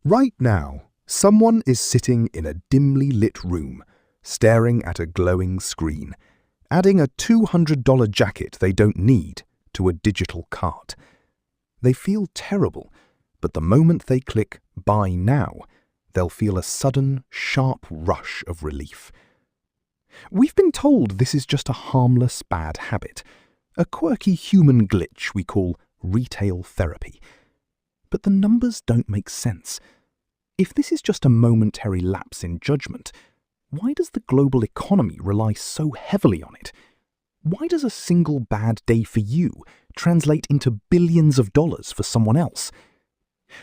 Right now, someone is sitting in a dimly lit room, staring at a glowing screen, adding a $200 jacket they don't need to a digital cart. They feel terrible, but the moment they click Buy Now, they'll feel a sudden, sharp rush of relief. We've been told this is just a harmless bad habit, a quirky human glitch we call retail therapy. But the numbers don't make sense. If this is just a momentary lapse in judgment, why does the global economy rely so heavily on it? Why does a single bad day for you translate into billions of dollars for someone else?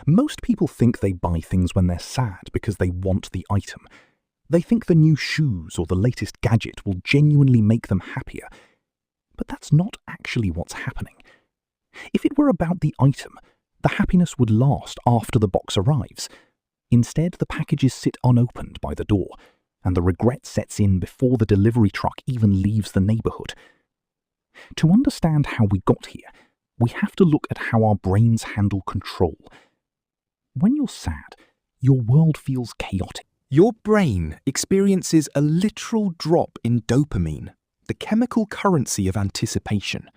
Most people think they buy things when they're sad because they want the item. They think the new shoes or the latest gadget will genuinely make them happier. But that's not actually what's happening. If it were about the item, the happiness would last after the box arrives. Instead, the packages sit unopened by the door, and the regret sets in before the delivery truck even leaves the neighborhood. To understand how we got here, we have to look at how our brains handle control. When you're sad, your world feels chaotic. Your brain experiences a literal drop in dopamine, the chemical currency of anticipation.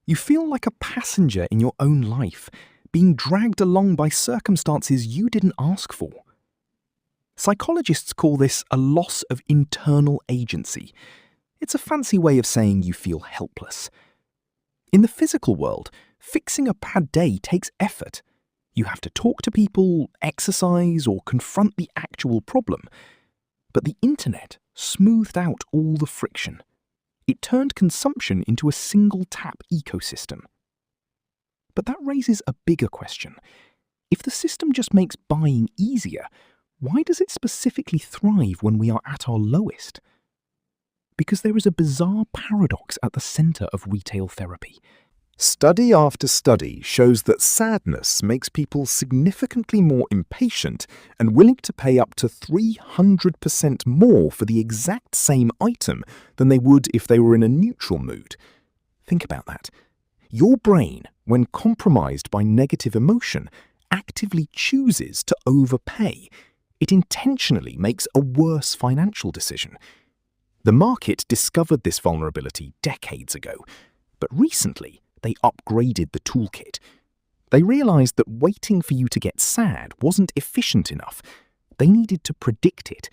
You feel like a passenger in your own life, being dragged along by circumstances you didn't ask for. Psychologists call this a loss of internal agency. It's a fancy way of saying you feel helpless. In the physical world, fixing a bad day takes effort. You have to talk to people, exercise, or confront the actual problem. But the internet smoothed out all the friction. It turned consumption into a single-tap ecosystem. But that raises a bigger question. If the system just makes buying easier, why does it specifically thrive when we are at our lowest? Because there is a bizarre paradox at the center of retail therapy. Study after study shows that sadness makes people significantly more impatient and willing to pay up to 300% more for the exact same item than they would if they were in a neutral mood. Think about that. Your brain, when compromised by negative emotion, actively chooses to overpay. It intentionally makes a worse financial decision. The market discovered this vulnerability decades ago, but recently they upgraded the toolkit. They realized that waiting for you to get sad wasn't efficient enough. They needed to predict it.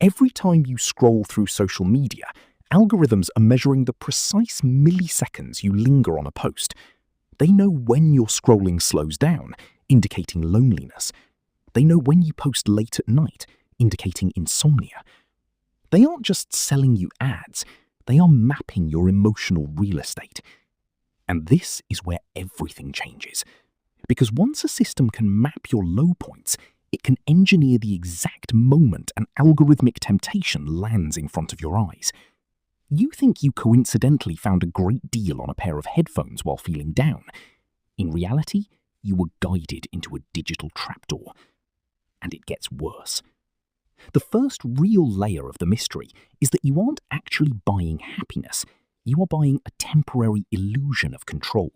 Every time you scroll through social media, algorithms are measuring the precise milliseconds you linger on a post. They know when your scrolling slows down, indicating loneliness. They know when you post late at night, indicating insomnia. They aren't just selling you ads, they are mapping your emotional real estate. And this is where everything changes. Because once a system can map your low points, it can engineer the exact moment an algorithmic temptation lands in front of your eyes. You think you coincidentally found a great deal on a pair of headphones while feeling down. In reality, you were guided into a digital trapdoor. And it gets worse. The first real layer of the mystery is that you aren't actually buying happiness. You are buying a temporary illusion of control.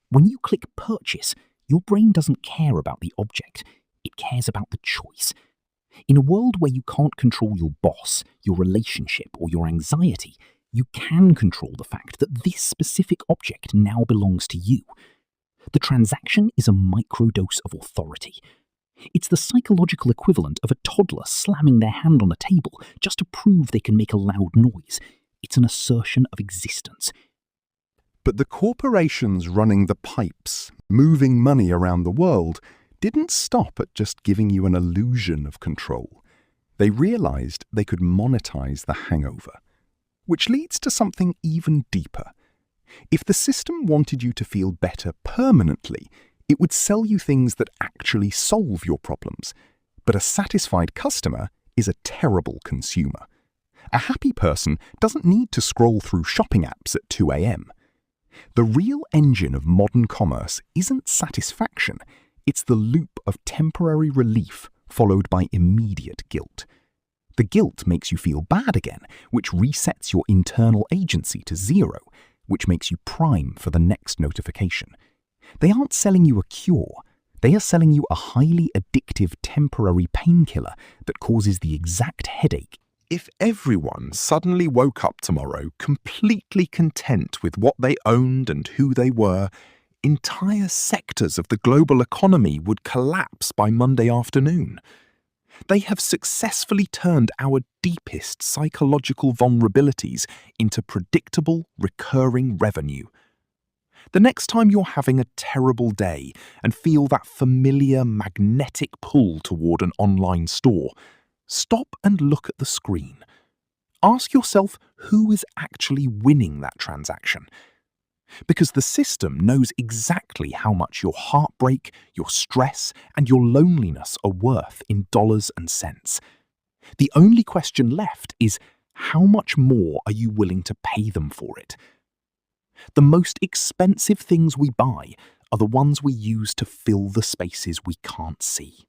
When you click purchase, your brain doesn't care about the object. It cares about the choice. In a world where you can't control your boss, your relationship, or your anxiety, you can control the fact that this specific object now belongs to you. The transaction is a microdose of authority. It's the psychological equivalent of a toddler slamming their hand on a table just to prove they can make a loud noise. It's an assertion of existence. But the corporations running the pipes, moving money around the world, didn't stop at just giving you an illusion of control. They realized they could monetize the hangover. Which leads to something even deeper. If the system wanted you to feel better permanently, it would sell you things that actually solve your problems. But a satisfied customer is a terrible consumer. A happy person doesn't need to scroll through shopping apps at 2 a.m. The real engine of modern commerce isn't satisfaction, it's the loop of temporary relief followed by immediate guilt. The guilt makes you feel bad again, which resets your internal agency to 0, which makes you prime for the next notification. They aren't selling you a cure, They are selling you a highly addictive temporary painkiller that causes the exact headache. If everyone suddenly woke up tomorrow completely content with what they owned and who they were, entire sectors of the global economy would collapse by Monday afternoon. They have successfully turned our deepest psychological vulnerabilities into predictable, recurring revenue. The next time you're having a terrible day and feel that familiar magnetic pull toward an online store, stop and look at the screen. Ask yourself who is actually winning that transaction. Because the system knows exactly how much your heartbreak, your stress, and your loneliness are worth in dollars and cents. The only question left is, how much more are you willing to pay them for it? The most expensive things we buy are the ones we use to fill the spaces we can't see.